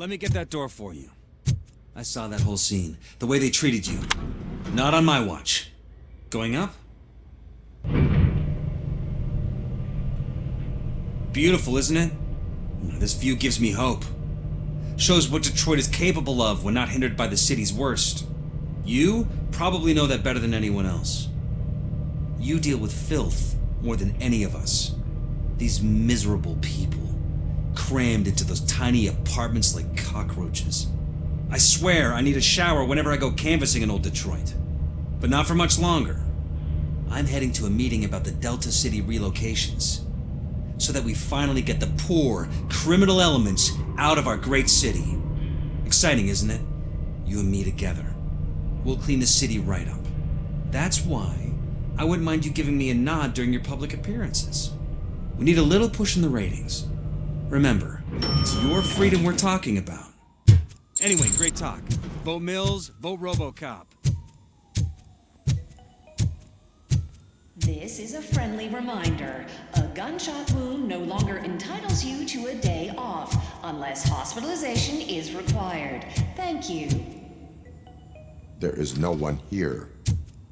Let me get that door for you. I saw that whole scene. The way they treated you. Not on my watch. Going up? Beautiful, isn't it? This view gives me hope. Shows what Detroit is capable of when not hindered by the city's worst. You probably know that better than anyone else. You deal with filth more than any of us. These miserable people, crammed into those tiny apartments like cockroaches. I swear I need a shower whenever I go canvassing in old Detroit. But not for much longer. I'm heading to a meeting about the Delta City relocations, so that we finally get the poor, criminal elements out of our great city. Exciting, isn't it? You and me together. We'll clean the city right up. That's why I wouldn't mind you giving me a nod during your public appearances. We need a little push in the ratings. Remember, it's your freedom we're talking about. Anyway, great talk. Vote Mills, vote RoboCop. This is a friendly reminder. A gunshot wound no longer entitles you to a day off, unless hospitalization is required. Thank you. There is no one here.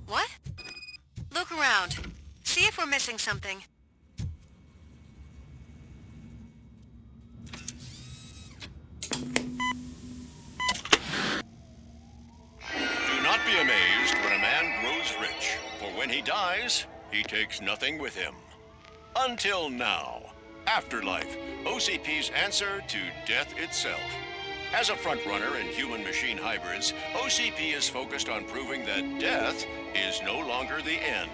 What? Look around. See if we're missing something. Do not be amazed when a man grows rich, for when he dies, he takes nothing with him. Until now. Afterlife, OCP's answer to death itself. As a frontrunner in human-machine hybrids, OCP is focused on proving that death is no longer the end.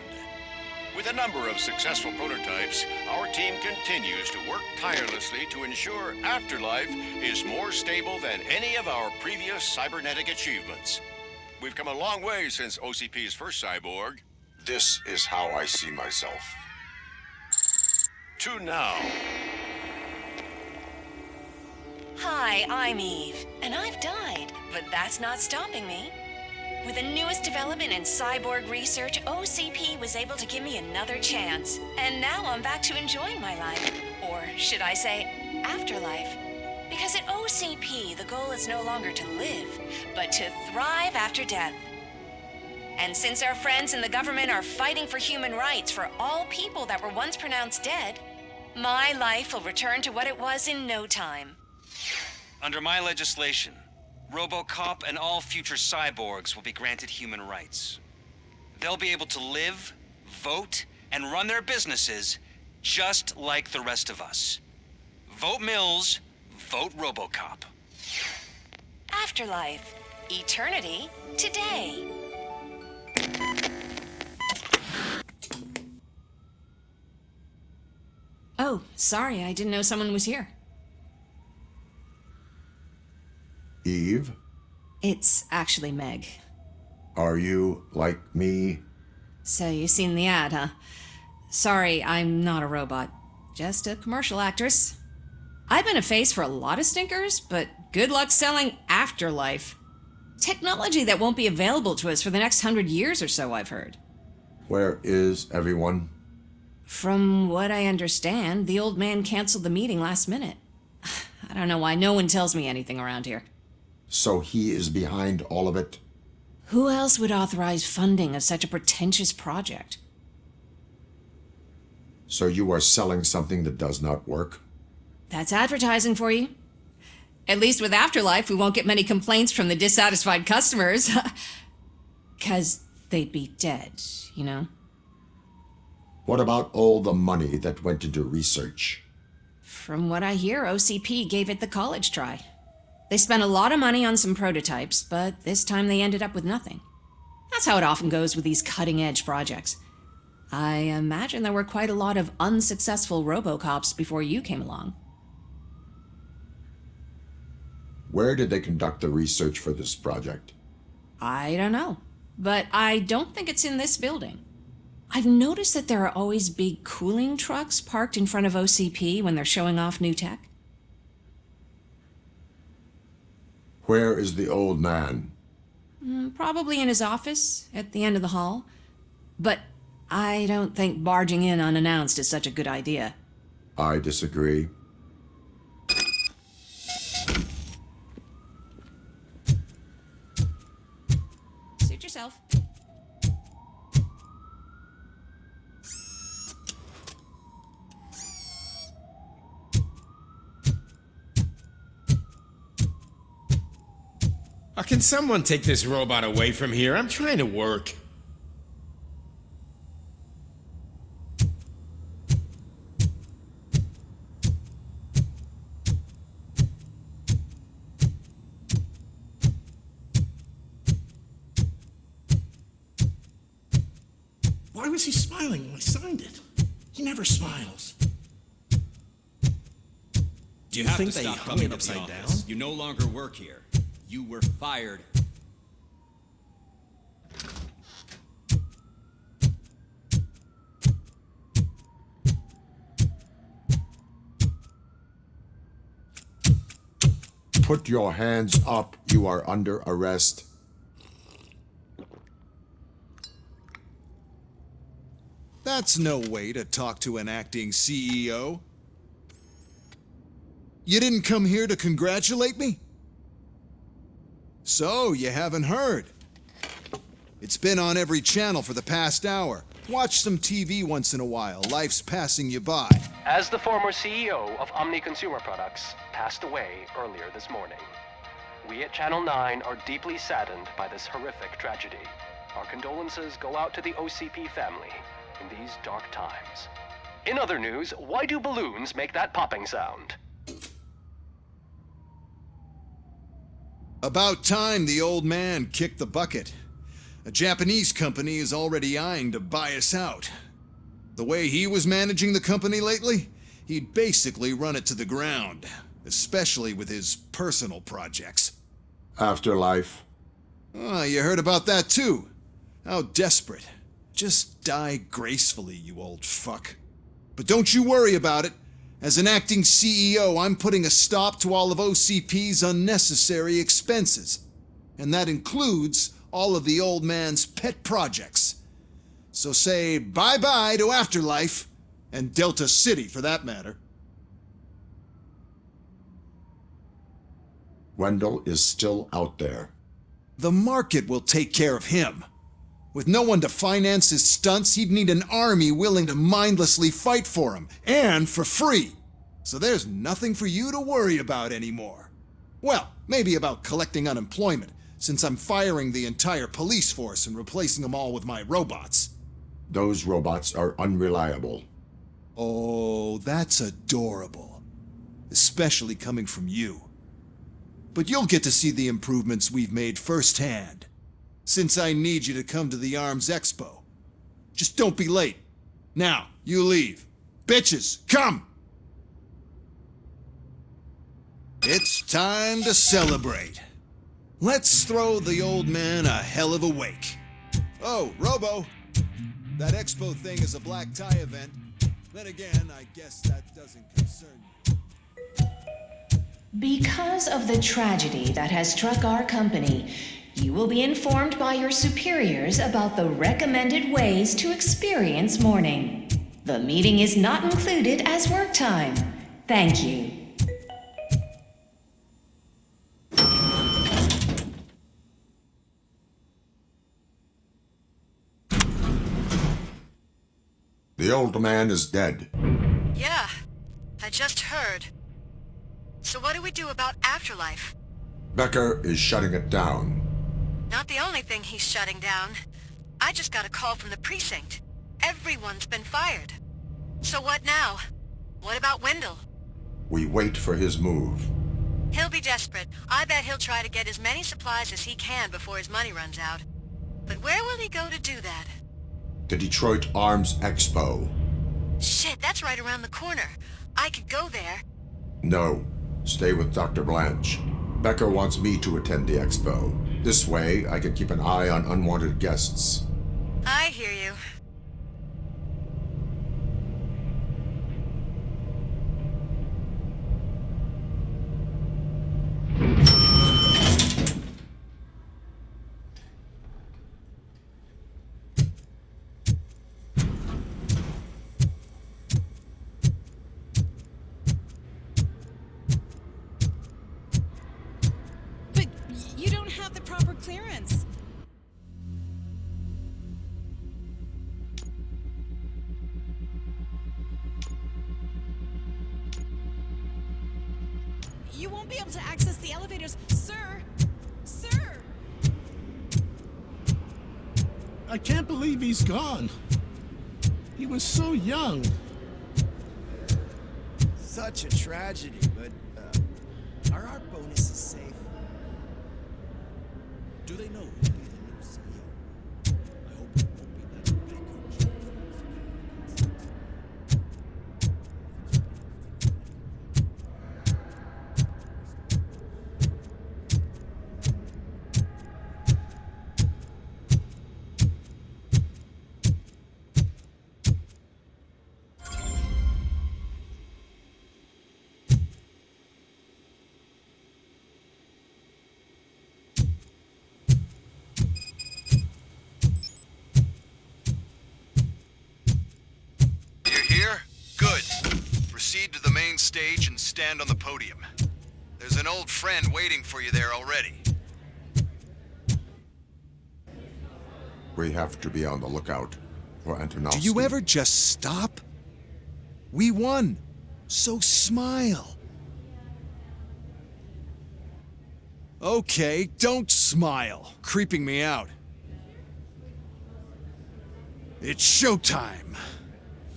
With a number of successful prototypes, our team continues to work tirelessly to ensure Afterlife is more stable than any of our previous cybernetic achievements. We've come a long way since OCP's first cyborg. This is how I see myself. To now. Hi, I'm Eve, and I've died, but that's not stopping me. With the newest development in cyborg research, OCP was able to give me another chance. And now I'm back to enjoying my life. Or should I say, afterlife. Because at OCP, the goal is no longer to live, but to thrive after death. And since our friends in the government are fighting for human rights for all people that were once pronounced dead, my life will return to what it was in no time. Under my legislation, RoboCop and all future cyborgs will be granted human rights. They'll be able to live, vote, and run their businesses just like the rest of us. Vote Mills, vote RoboCop. Afterlife. Eternity. Today. Oh, sorry, I didn't know someone was here. Eve, It's actually Meg. are you like me? So you seen the ad, huh? Sorry, I'm not a robot. Just a commercial actress. I've been a face for a lot of stinkers, but good luck selling Afterlife. Technology that won't be available to us for the next 100 years or so, I've heard. Where is everyone? From what I understand, the old man canceled the meeting last minute. I don't know why no one tells me anything around here. So he is behind all of it? Who else would authorize funding of such a pretentious project? So you are selling something that does not work? That's advertising for you. At least with Afterlife, we won't get many complaints from the dissatisfied customers. 'Cause they'd be dead, you know? What about all the money that went into research? From what I hear, OCP gave it the college try. They spent a lot of money on some prototypes, but this time they ended up with nothing. That's how it often goes with these cutting-edge projects. I imagine there were quite a lot of unsuccessful RoboCops before you came along. Where did they conduct the research for this project? I don't know, but I don't think it's in this building. I've noticed that there are always big cooling trucks parked in front of OCP when they're showing off new tech. Where is the old man? Probably in his office, at the end of the hall. But I don't think barging in unannounced is such a good idea. I disagree. yourself. Can someone take this robot away from here? I'm trying to work. Why was he smiling when I signed it? He never smiles. Do you have think to they stop hung coming it to the upside office? down? You no longer work here. You were fired. Put your hands up. You are under arrest. That's no way to talk to an acting CEO. You didn't come here to congratulate me? So, you haven't heard. It's been on every channel for the past hour. Watch some TV once in a while. Life's passing you by. As the former CEO of Omni Consumer Products passed away earlier this morning, we at Channel 9 are deeply saddened by this horrific tragedy. Our condolences go out to the OCP family in these dark times. In other news, why do balloons make that popping sound? About time the old man kicked the bucket. A Japanese company is already eyeing to buy us out. The way he was managing the company lately, he'd basically run it to the ground, especially with his personal projects. Afterlife. Oh, you heard about that too. How desperate. Just die gracefully, you old fuck. But don't you worry about it. As an acting CEO, I'm putting a stop to all of OCP's unnecessary expenses. And that includes all of the old man's pet projects. So say bye-bye to Afterlife, and Delta City for that matter. Wendell is still out there. The market will take care of him. With no one to finance his stunts, he'd need an army willing to mindlessly fight for him, and for free. So there's nothing for you to worry about anymore. Well, maybe about collecting unemployment, since I'm firing the entire police force and replacing them all with my robots. Those robots are unreliable. Oh, that's adorable. Especially coming from you. But you'll get to see the improvements we've made firsthand. Since I need you to come to the Arms Expo. Just don't be late. Now, you leave. Bitches, come! It's time to celebrate. Let's throw the old man a hell of a wake. Oh, Robo, that expo thing is a black tie event. Then again, I guess that doesn't concern you. Because of the tragedy that has struck our company, you will be informed by your superiors about the recommended ways to experience mourning. The meeting is not included as work time. Thank you. The old man is dead. Yeah, I just heard. So what do we do about Afterlife? Becker is shutting it down. Not the only thing he's shutting down. I just got a call from the precinct. Everyone's been fired. So what now? What about Wendell? We wait for his move. He'll be desperate. I bet he'll try to get as many supplies as he can before his money runs out. But where will he go to do that? The Detroit Arms Expo. Shit, that's right around the corner. I could go there. No. Stay with Dr. Blanche. Becker wants me to attend the expo. This way, I can keep an eye on unwanted guests. I hear you. But you don't have the proper clearance. You won't be able to access the elevators, sir! Sir! I can't believe he's gone. He was so young. Such a tragedy, but are our bonuses safe? Do they know who will be the new CEO? I hope it won't be that big coach. Proceed to the main stage and stand on the podium. There's an old friend waiting for you there already. We have to be on the lookout for Antonovsky. Do you ever just stop? We won, so smile. Okay, don't smile. Creeping me out. It's showtime.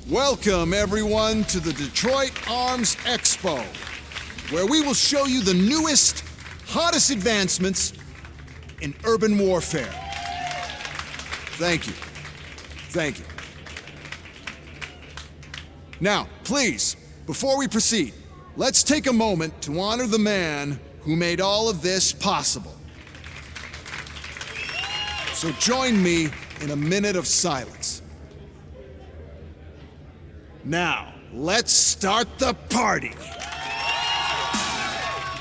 Welcome, everyone, to the Detroit Arms Expo, where we will show you the newest, hottest advancements in urban warfare. Thank you. Thank you. Now, please, before we proceed, let's take a moment to honor the man who made all of this possible. So join me in a minute of silence. Now, let's start the party!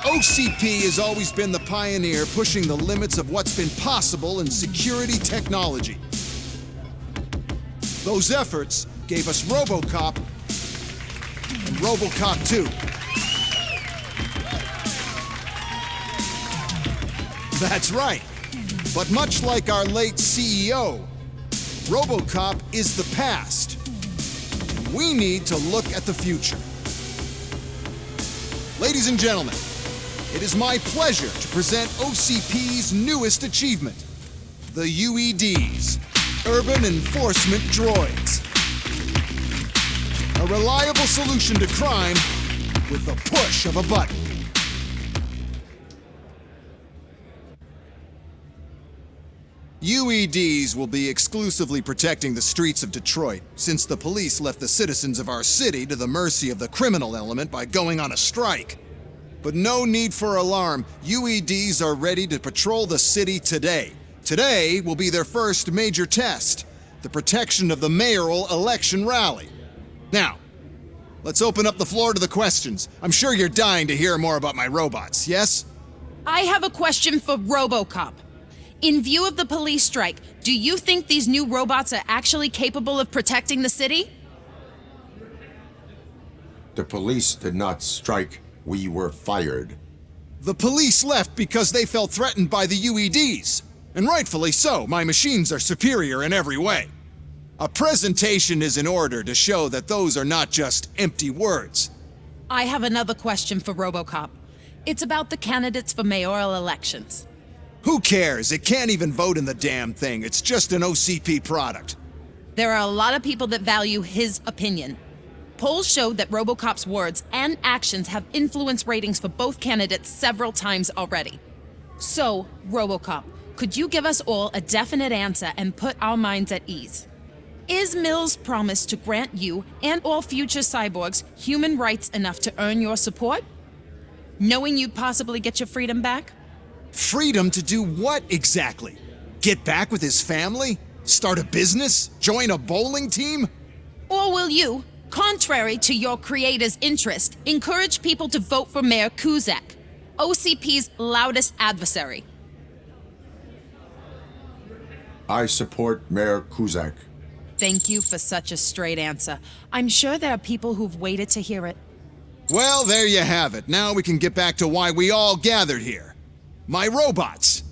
OCP has always been the pioneer pushing the limits of what's been possible in security technology. Those efforts gave us RoboCop and RoboCop 2. That's right. But much like our late CEO, RoboCop is the past. We need to look at the future. Ladies and gentlemen, it is my pleasure to present OCP's newest achievement, the UEDs, Urban Enforcement Droids. A reliable solution to crime with the push of a button. UEDs will be exclusively protecting the streets of Detroit, since the police left the citizens of our city to the mercy of the criminal element by going on a strike. But no need for alarm. UEDs are ready to patrol the city today. Today will be their first major test, the protection of the mayoral election rally. Now, let's open up the floor to the questions. I'm sure you're dying to hear more about my robots, yes? I have a question for RoboCop. In view of the police strike, do you think these new robots are actually capable of protecting the city? The police did not strike. We were fired. The police left because they felt threatened by the UEDs. And rightfully so. My machines are superior in every way. A presentation is in order to show that those are not just empty words. I have another question for RoboCop. It's about the candidates for mayoral elections. Who cares? It can't even vote in the damn thing. It's just an OCP product. There are a lot of people that value his opinion. Polls show that RoboCop's words and actions have influenced ratings for both candidates several times already. So, RoboCop, could you give us all a definite answer and put our minds at ease? Is Mills' promise to grant you and all future cyborgs human rights enough to earn your support? Knowing you'd possibly get your freedom back? Freedom to do what exactly? Get back with his family? Start a business? Join a bowling team? Or will you, contrary to your creator's interest, encourage people to vote for Mayor Kuzak, OCP's loudest adversary? I support Mayor Kuzak. Thank you for such a straight answer. I'm sure there are people who've waited to hear it. Well, there you have it. Now we can get back to why we all gathered here. My robots.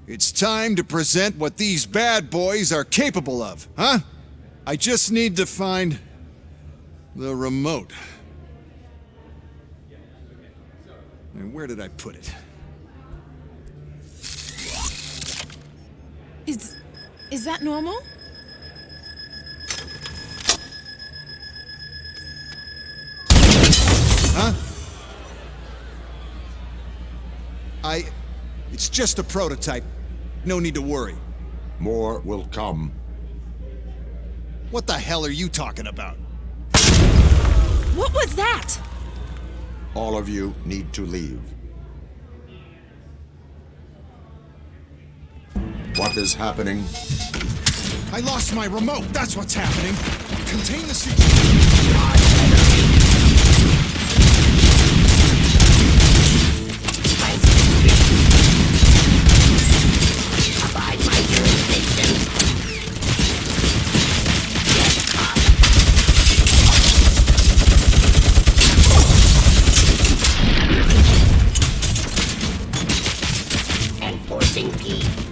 It's time to present what these bad boys are capable of, huh? I just need to find the remote. And where did I put it? Is that normal? Huh? It's just a prototype. No need to worry. More will come. What the hell are you talking about? What was that? All of you need to leave. What is happening? I lost my remote. That's what's happening. Contain the secret. Abide my jurisdiction. Enforcing peace.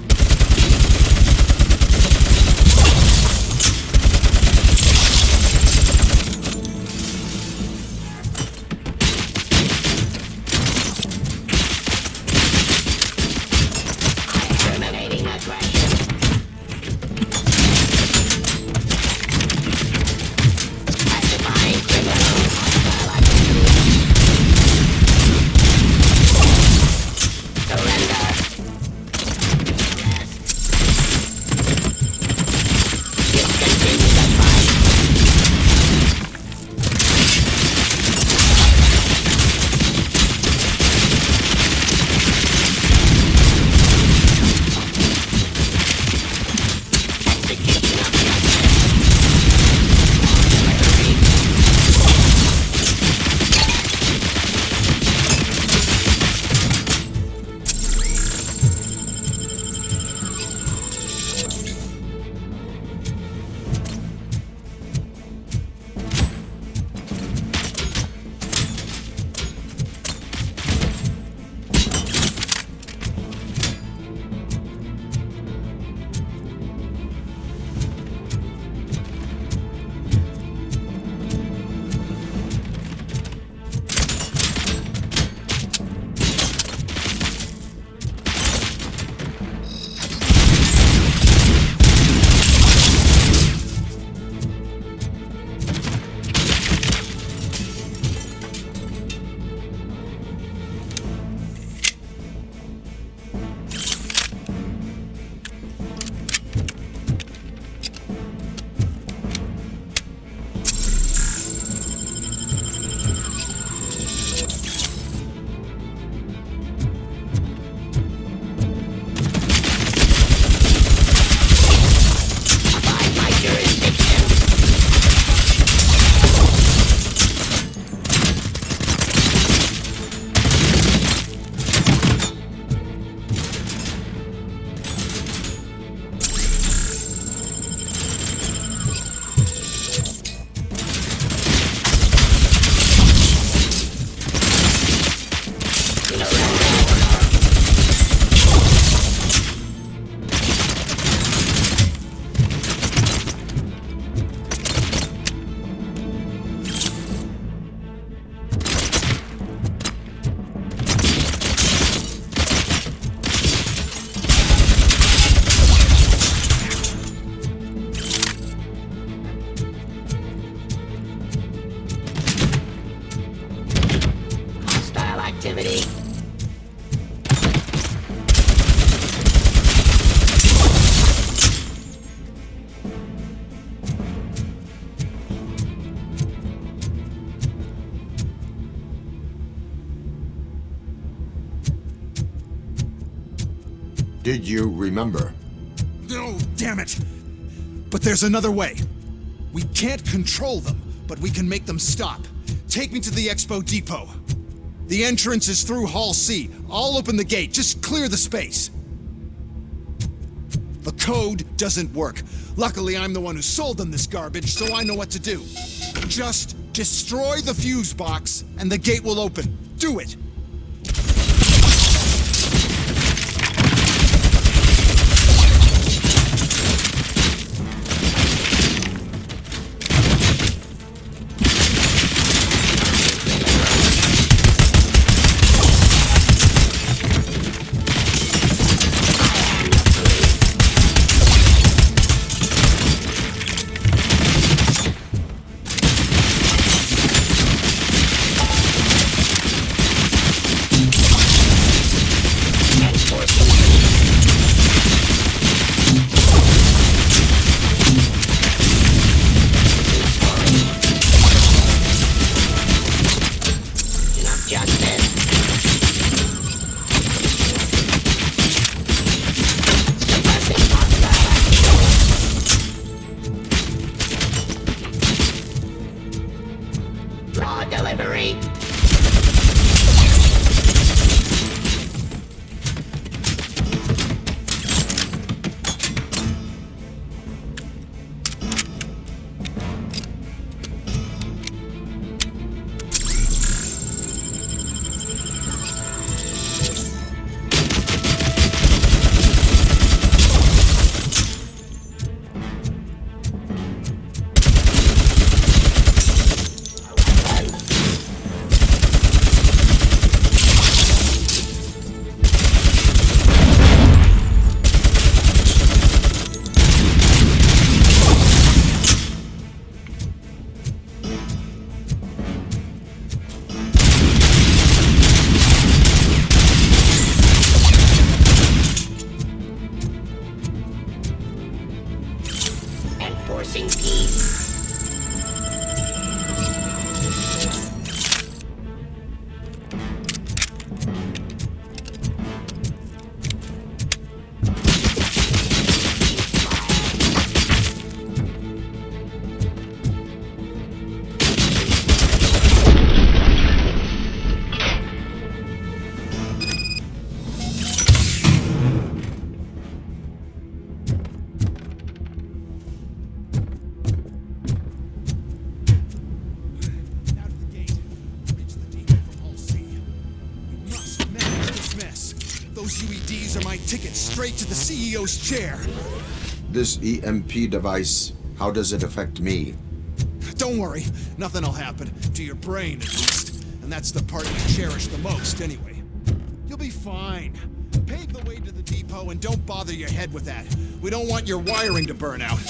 activity. Did you remember? No, damn it! But there's another way. We can't control them, but we can make them stop. Take me to the Expo Depot. The entrance is through Hall C. I'll open the gate. Just clear the space. The code doesn't work. Luckily, I'm the one who sold them this garbage, so I know what to do. Just destroy the fuse box, and the gate will open. Do it! enforcing peace. Those UEDs are my ticket straight to the CEO's chair. This EMP device, how does it affect me? Don't worry, nothing'll happen. To your brain, at least. And that's the part you cherish the most, anyway. You'll be fine. Pave the way to the depot and don't bother your head with that. We don't want your wiring to burn out.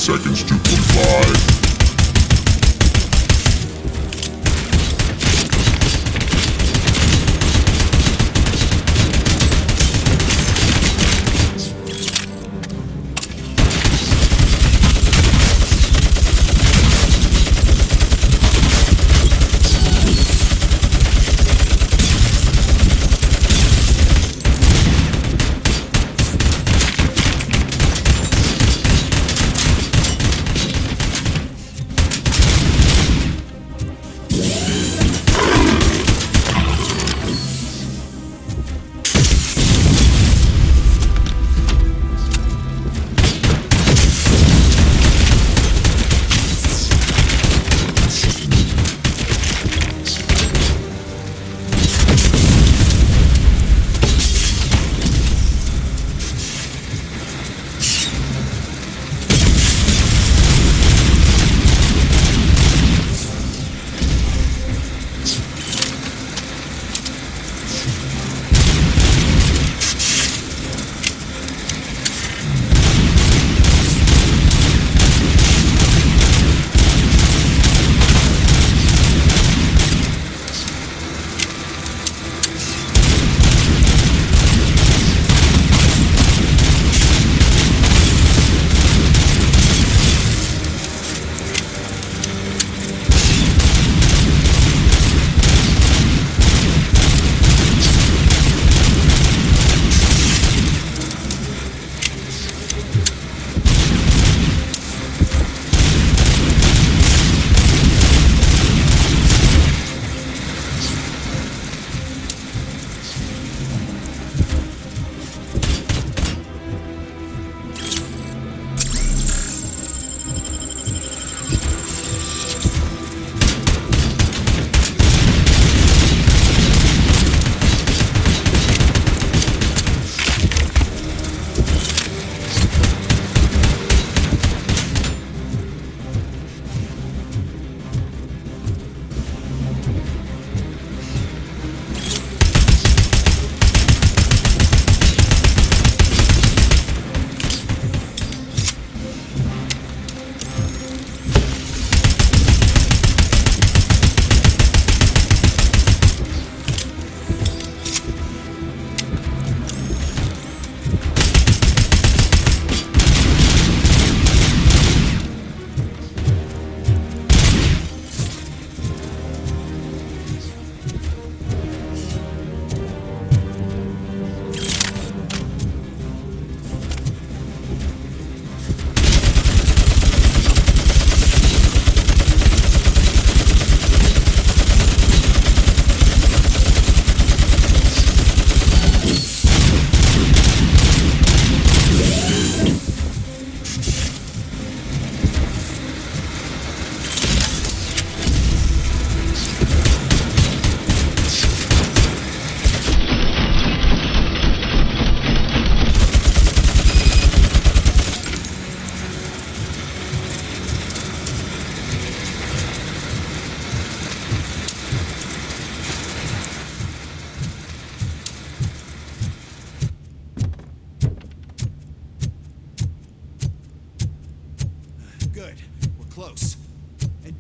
Seconds to comply.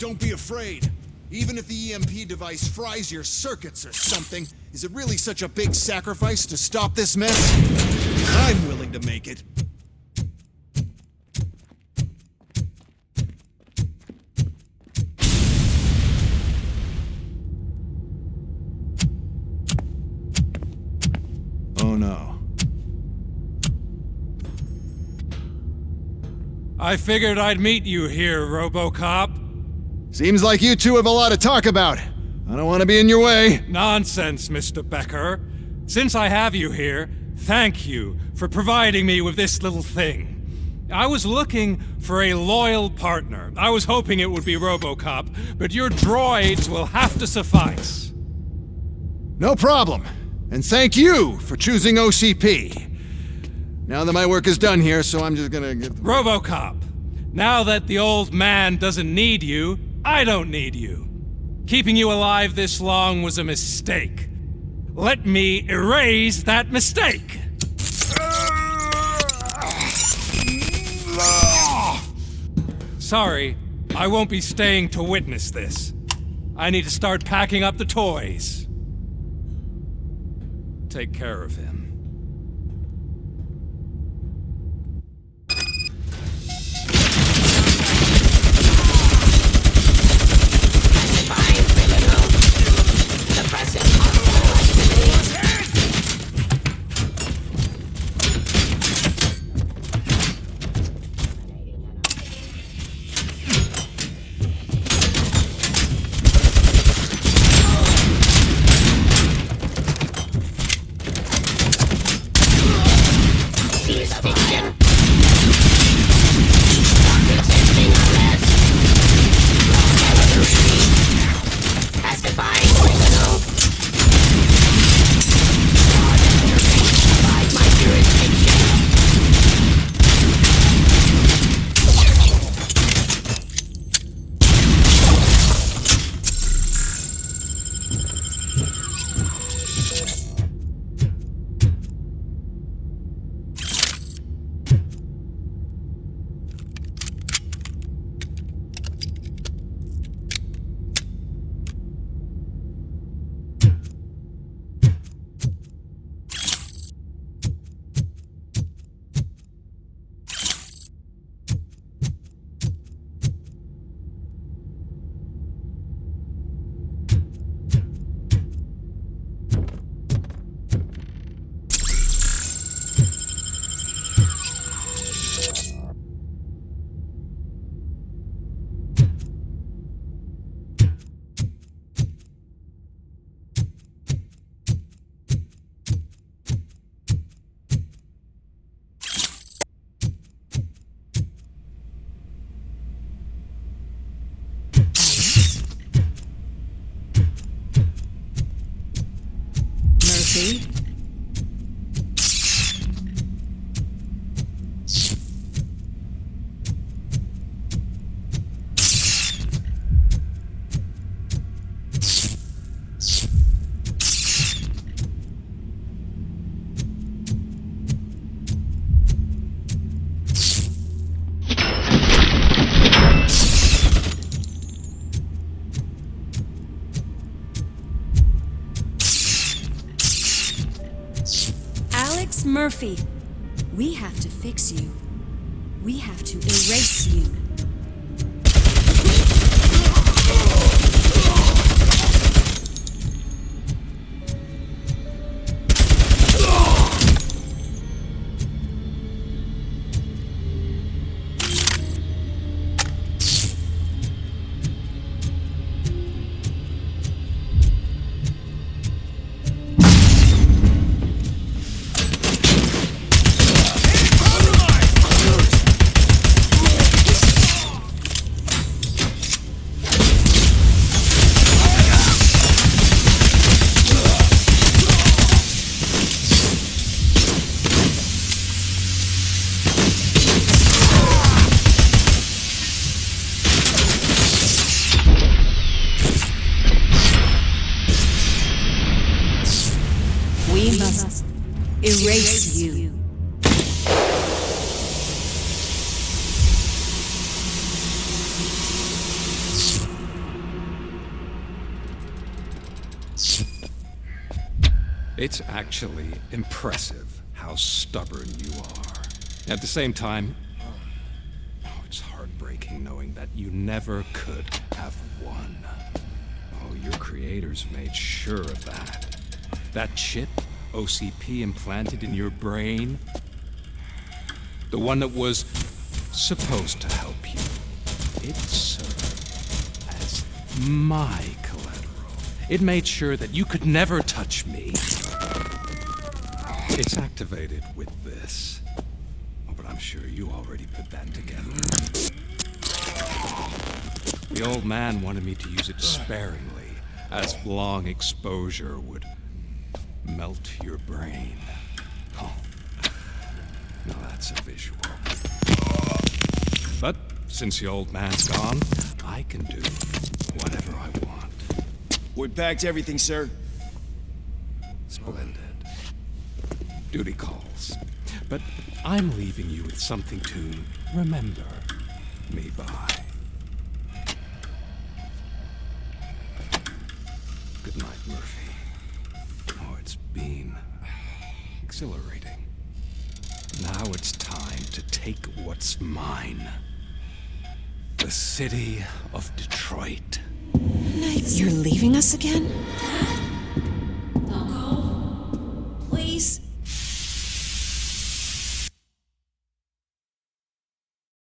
don't be afraid. Even if the EMP device fries your circuits or something, is it really such a big sacrifice to stop this mess? I'm willing to make it. Oh no. I figured I'd meet you here, RoboCop. Seems like you two have a lot to talk about. I don't want to be in your way. Nonsense, Mr. Becker. Since I have you here, thank you for providing me with this little thing. I was looking for a loyal partner. I was hoping it would be RoboCop, but your droids will have to suffice. No problem. And thank you for choosing OCP. Now that my work is done here, so I'm just gonna get... RoboCop, now that the old man doesn't need you, I don't need you. Keeping you alive this long was a mistake. Let me erase that mistake! Sorry, I won't be staying to witness this. I need to start packing up the toys. Take care of him. Murphy, we have to fix you. We have to erase you. We must erase you. It's actually impressive how stubborn you are. At the same time, it's heartbreaking knowing that you never could have won. Oh, your creators made sure of that. That chip OCP implanted in your brain, the one that was supposed to help you, it served as my collateral. It made sure that you could never touch me. It's activated with this. Oh, but I'm sure you already put that together. The old man wanted me to use it sparingly, as long exposure would melt your brain. Oh, now that's a visual. But since the old man's gone, I can do whatever I want. We packed everything, sir. Splendid. Duty calls. But I'm leaving you with something to remember me by. Good night, Murphy. Oh, it's been exhilarating. Now it's time to take what's mine. The city of Detroit. You're leaving us again?